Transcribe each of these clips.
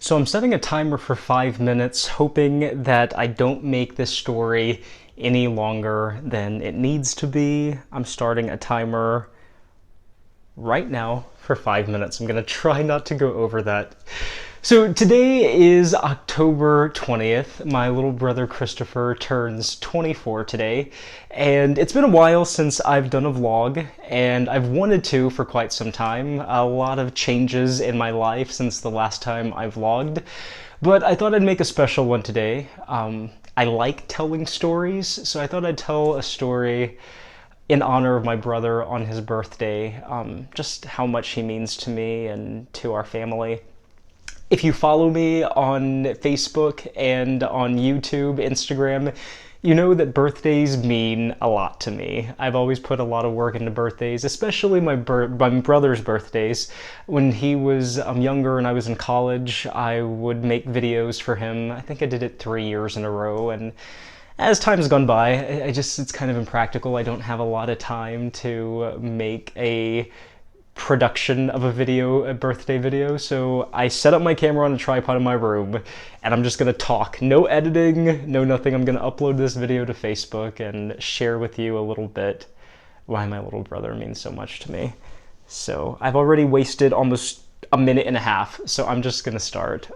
So I'm setting a timer for 5 minutes, hoping that I don't make this story any longer than it needs to be. I'm starting a timer right now for 5 minutes. I'm gonna try not to go over that. So today is October 20th. My little brother Christopher turns 24 today, and it's been a while since I've done a vlog, and I've wanted to for quite some time. A lot of changes in my life since the last time I vlogged, but I thought I'd make a special one today. I like telling stories, so I thought I'd tell a story in honor of my brother on his birthday, just how much he means to me and to our family. If you follow me on Facebook and on YouTube, Instagram, you know that birthdays mean a lot to me. I've always put a lot of work into birthdays, especially my brother's birthdays. When he was younger and I was in college, I would make videos for him. I think I did it 3 years in a row, and as time's gone by, it's kind of impractical. I don't have a lot of time to make a production of a birthday video, so I set up my camera on a tripod in my room, and I'm just gonna talk. No editing, no nothing. I'm gonna upload this video to Facebook and share with you a little bit why my little brother means so much to me. So I've already wasted almost a minute and a half, so I'm just gonna start.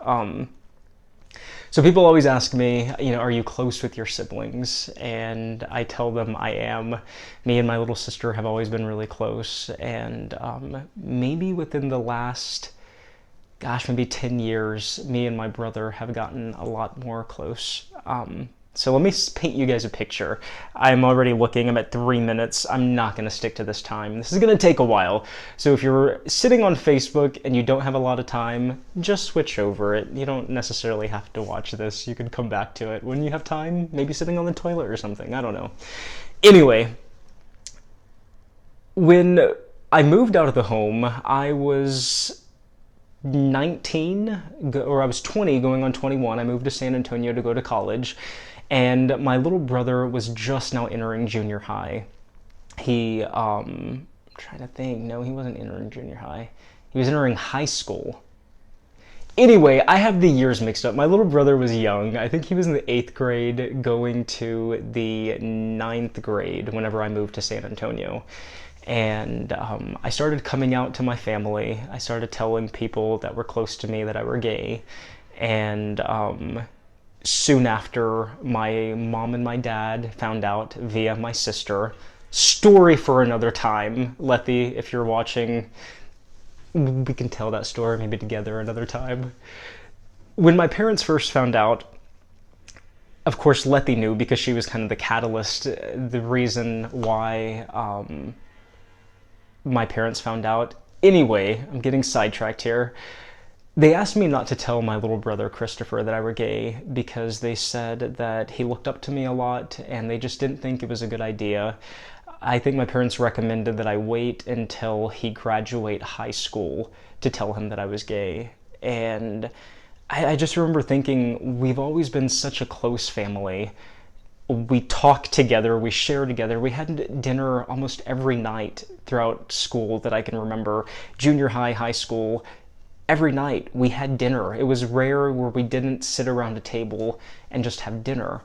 So people always ask me, are you close with your siblings? And I tell them I am. Me and my little sister have always been really close, and maybe within the last, maybe 10 years, me and my brother have gotten a lot more close. So let me paint you guys a picture. I'm already looking, I'm at 3 minutes. I'm not gonna stick to this time. This is gonna take a while. So if you're sitting on Facebook and you don't have a lot of time, just switch over it. You don't necessarily have to watch this. You can come back to it when you have time, maybe sitting on the toilet or something, I don't know. Anyway, when I moved out of the home, I was 19, or I was 20 going on 21. I moved to San Antonio to go to college. And my little brother was just now entering junior high. I'm trying to think, no, he wasn't entering junior high. He was entering high school. Anyway, I have the years mixed up. My little brother was young. I think he was in the 8th grade going to the 9th grade whenever I moved to San Antonio. And I started coming out to my family. I started telling people that were close to me that I were gay. And soon after, my mom and my dad found out via my sister. Story for another time. Letty, if you're watching, we can tell that story maybe together another time. When my parents first found out, of course Letty knew because she was kind of the catalyst, the reason why my parents found out. Anyway, I'm getting sidetracked here. They asked me not to tell my little brother Christopher that I were gay because they said that he looked up to me a lot and they just didn't think it was a good idea. I think my parents recommended that I wait until he graduate high school to tell him that I was gay. And I just remember thinking, we've always been such a close family. We talk together, we share together. We had dinner almost every night throughout school that I can remember. Junior high, high school. Every night we had dinner. It was rare where we didn't sit around a table and just have dinner.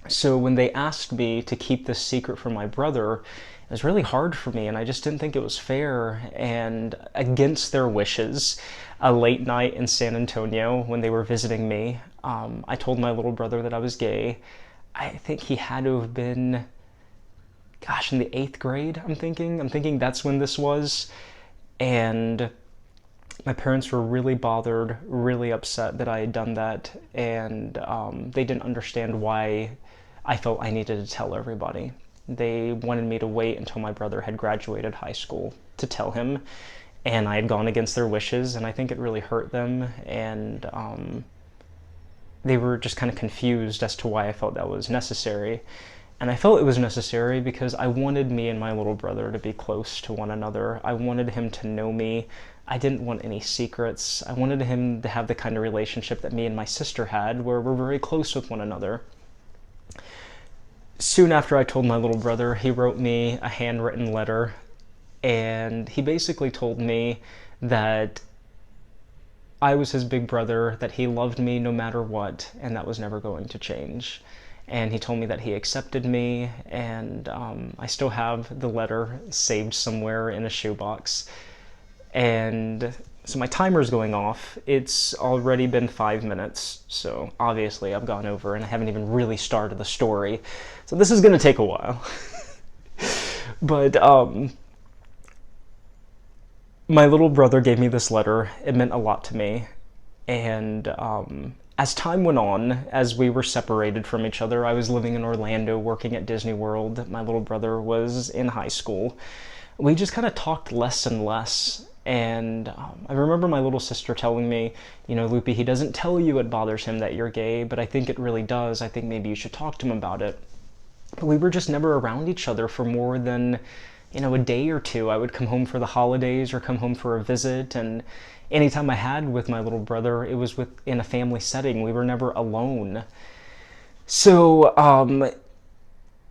So when they asked me to keep this secret from my brother, it was really hard for me, and I just didn't think it was fair. And against their wishes, a late night in San Antonio when they were visiting me, I told my little brother that I was gay. I think he had to have been, in the 8th grade, I'm thinking that's when this was. And my parents were really bothered, really upset that I had done that, and they didn't understand why I felt I needed to tell everybody. They wanted me to wait until my brother had graduated high school to tell him, and I had gone against their wishes, and I think it really hurt them, and they were just kind of confused as to why I felt that was necessary. And I felt it was necessary because I wanted me and my little brother to be close to one another. I wanted him to know me. I didn't want any secrets. I wanted him to have the kind of relationship that me and my sister had, where we're very close with one another. Soon after I told my little brother, he wrote me a handwritten letter, and he basically told me that I was his big brother, that he loved me no matter what, and that was never going to change. And he told me that he accepted me, and I still have the letter saved somewhere in a shoebox. And so my timer's going off. It's already been 5 minutes, so obviously I've gone over and I haven't even really started the story. So this is going to take a while. But my little brother gave me this letter. It meant a lot to me. And as time went on, as we were separated from each other, I was living in Orlando working at Disney World. My little brother was in high school. We just kind of talked less and less. And I remember my little sister telling me, you know, Loopy, he doesn't tell you it bothers him that you're gay, but I think it really does. I think maybe you should talk to him about it. But we were just never around each other for more than, you know, a day or two. I would come home for the holidays or come home for a visit, and anytime I had with my little brother, it was in a family setting. We were never alone. So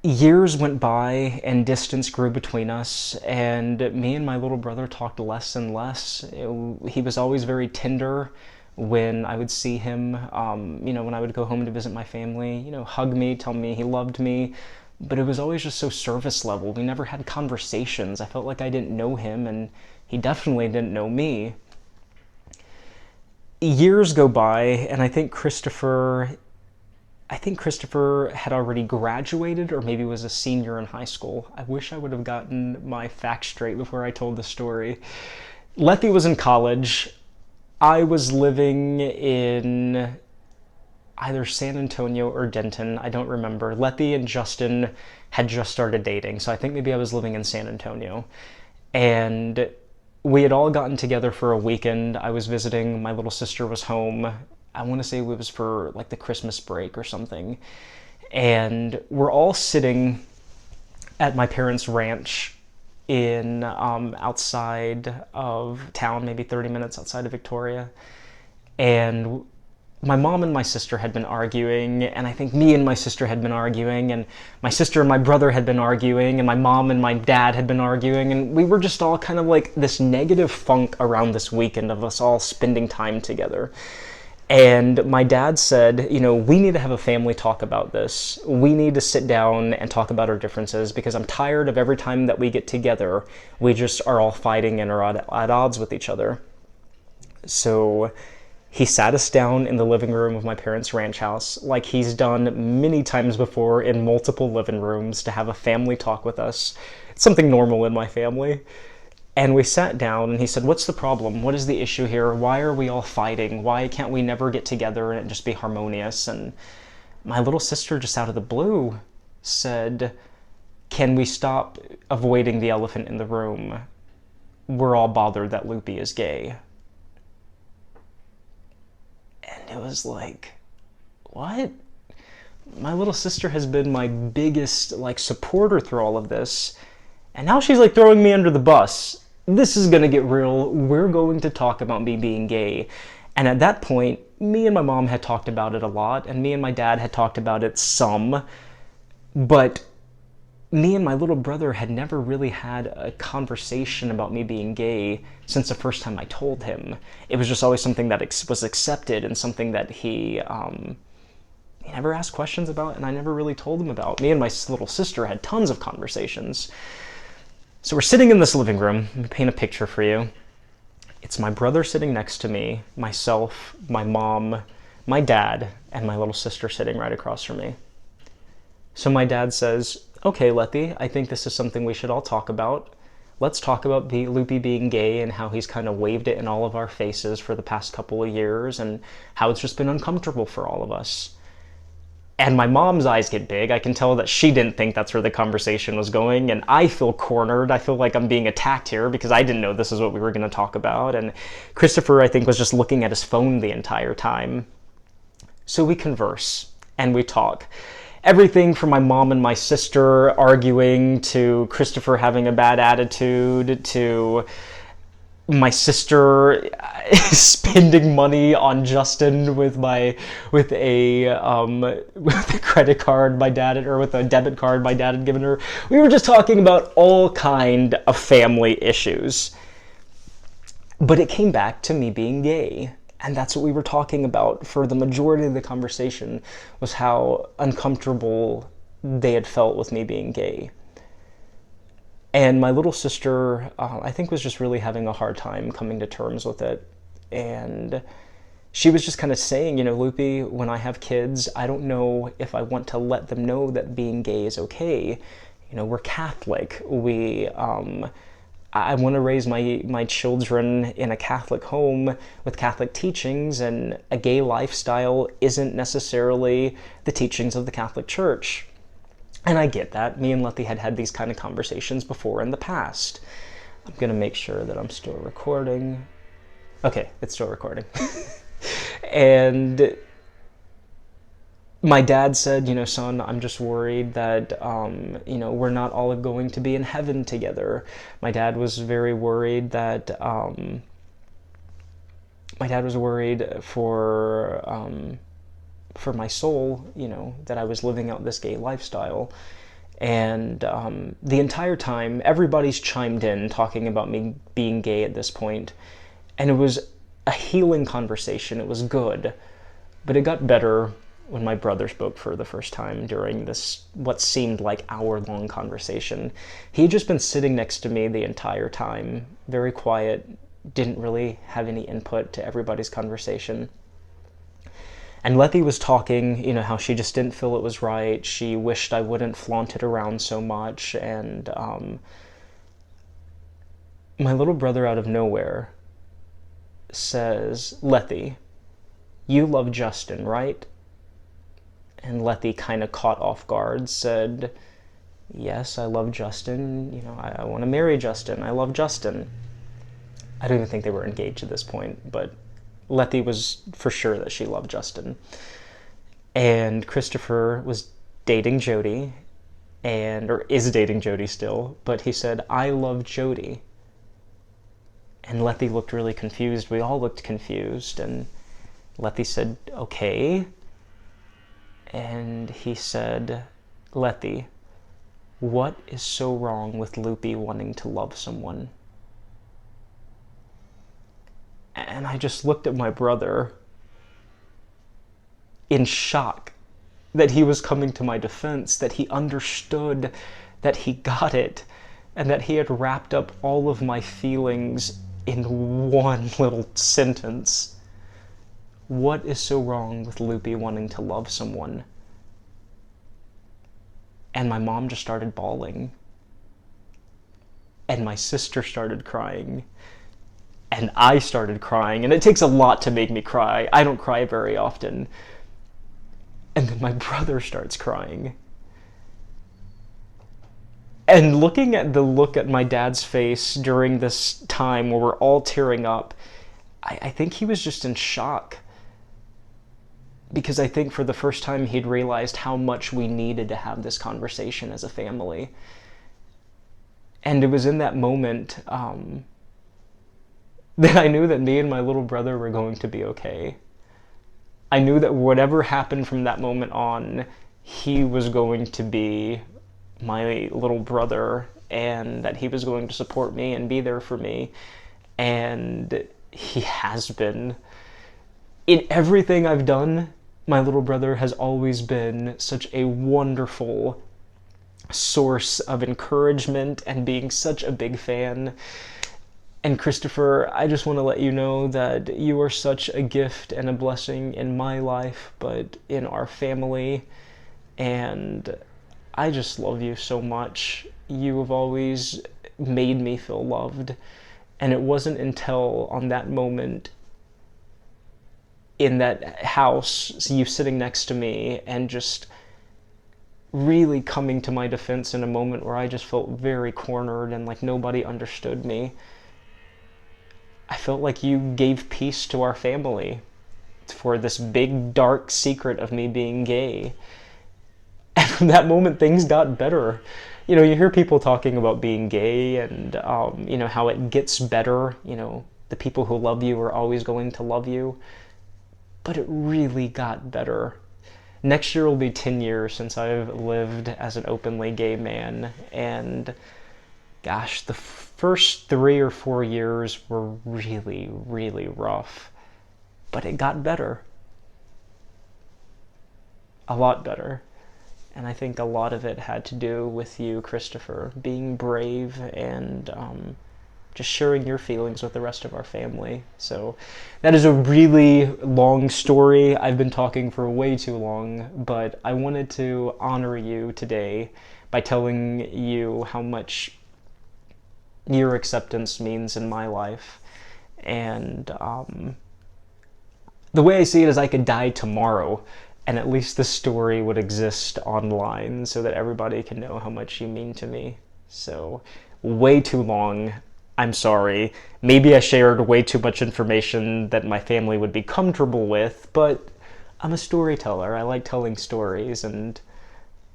years went by and distance grew between us, and me and my little brother talked less and less. He was always very tender when I would see him, you know, when I would go home to visit my family, you know, hug me, tell me he loved me, but it was always just so surface level. We never had conversations. I felt like I didn't know him, and he definitely didn't know me. Years go by, and I think Christopher had already graduated, or maybe was a senior in high school. I wish I would have gotten my facts straight before I told the story. Letty was in college. I was living in either San Antonio or Denton. I don't remember. Letty and Justin had just started dating, so I think maybe I was living in San Antonio. And we had all gotten together for a weekend. I was visiting. My little sister was home. I want to say it was for like the Christmas break or something. And we're all sitting at my parents' ranch in outside of town, maybe 30 minutes outside of Victoria. And my mom and my sister had been arguing, and I think me and my sister had been arguing, and my sister and my brother had been arguing, and my mom and my dad had been arguing, and we were just all kind of like this negative funk around this weekend of us all spending time together. And my dad said, you know, we need to have a family talk about this. We need to sit down and talk about our differences, because I'm tired of every time that we get together, we just are all fighting and are at odds with each other. So he sat us down in the living room of my parents' ranch house, like he's done many times before in multiple living rooms, to have a family talk with us. It's something normal in my family. And we sat down, and he said, what's the problem? What is the issue here? Why are we all fighting? Why can't we never get together and it just be harmonious? And my little sister, just out of the blue, said, can we stop avoiding the elephant in the room? We're all bothered that Loopy is gay. And it was like, what? My little sister has been my biggest like supporter through all of this, and now she's like throwing me under the bus. This is gonna get real. We're going to talk about me being gay. And at that point, me and my mom had talked about it a lot, and me and my dad had talked about it some, but me and my little brother had never really had a conversation about me being gay since the first time I told him. It was just always something that was accepted, and something that he never asked questions about, and I never really told him about. Me and my little sister had tons of conversations. So we're sitting in this living room. Let me paint a picture for you. It's my brother sitting next to me, myself, my mom, my dad, and my little sister sitting right across from me. So my dad says, okay, Letty, I think this is something we should all talk about. Let's talk about Loopy being gay and how he's kind of waved it in all of our faces for the past couple of years, and how it's just been uncomfortable for all of us. And my mom's eyes get big. I can tell that she didn't think that's where the conversation was going, and I feel cornered. I feel like I'm being attacked here because I didn't know this is what we were going to talk about. And Christopher, I think, was just looking at his phone the entire time. So we converse and we talk. Everything from my mom and my sister arguing, to Christopher having a bad attitude, to my sister spending money on Justin with a credit card my dad had, or with a debit card my dad had given her. We were just talking about all kind of family issues. But it came back to me being gay. And that's what we were talking about for the majority of the conversation, was how uncomfortable they had felt with me being gay. And my little sister, I think, was just really having a hard time coming to terms with it. And she was just kind of saying, Loopy, when I have kids, I don't know if I want to let them know that being gay is okay. We're Catholic. I want to raise my children in a Catholic home with Catholic teachings, and a gay lifestyle isn't necessarily the teachings of the Catholic Church. And I get that. Me and Letty had these kind of conversations before in the past. I'm going to make sure that I'm still recording. Okay, it's still recording. And my dad said, son, I'm just worried that, we're not all going to be in heaven together. My dad was very worried that, for my soul, that I was living out this gay lifestyle. And the entire time, everybody's chimed in talking about me being gay at this point. And it was a healing conversation. It was good. But it got better when my brother spoke for the first time during this, what seemed like hour-long conversation. He had just been sitting next to me the entire time, very quiet, didn't really have any input to everybody's conversation. And Letty was talking, how she just didn't feel it was right. She wished I wouldn't flaunt it around so much. And my little brother, out of nowhere, says, Letty, you love Justin, right? And Letty, kind of caught off guard, said, yes, I love Justin. I want to marry Justin. I love Justin. I don't even think they were engaged at this point, but Letty was for sure that she loved Justin. And Christopher was dating Jody, or is dating Jody still, but he said, I love Jody. And Letty looked really confused. We all looked confused, and Letty said, okay. And he said, Letty, what is so wrong with Loopy wanting to love someone? And I just looked at my brother in shock that he was coming to my defense, that he understood, that he got it, and that he had wrapped up all of my feelings in one little sentence. What is so wrong with Loopy wanting to love someone? And my mom just started bawling. And my sister started crying. And I started crying. And it takes a lot to make me cry. I don't cry very often. And then my brother starts crying. And looking at the look at my dad's face during this time where we're all tearing up, I think he was just in shock. Because I think for the first time he'd realized how much we needed to have this conversation as a family. And it was in that moment that I knew that me and my little brother were going to be okay. I knew that whatever happened from that moment on, he was going to be my little brother, and that he was going to support me and be there for me. And he has been. In everything I've done, my little brother has always been such a wonderful source of encouragement and being such a big fan. And Christopher, I just want to let you know that you are such a gift and a blessing in my life, but in our family. And I just love you so much. You have always made me feel loved. And it wasn't until on that moment in that house, you sitting next to me and just really coming to my defense in a moment where I just felt very cornered and like nobody understood me. I felt like you gave peace to our family for this big dark secret of me being gay. And from that moment, things got better. You hear people talking about being gay and, how it gets better. The people who love you are always going to love you. But it really got better. Next year will be 10 years since I've lived as an openly gay man. And gosh, the first 3 or 4 years were really, really rough. but it got better. A lot better. And I think a lot of it had to do with you, Christopher, being brave and just sharing your feelings with the rest of our family. So that is a really long story. I've been talking for way too long, but I wanted to honor you today by telling you how much your acceptance means in my life. And the way I see it is I could die tomorrow, and at least the story would exist online so that everybody can know how much you mean to me. So, way too long. I'm sorry. Maybe I shared way too much information that my family would be comfortable with, but I'm a storyteller. I like telling stories, and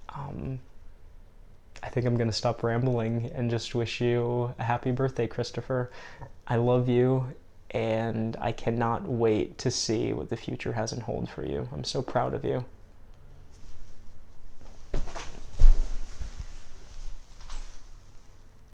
I think I'm going to stop rambling and just wish you a happy birthday, Christopher. I love you, and I cannot wait to see what the future has in hold for you. I'm so proud of you.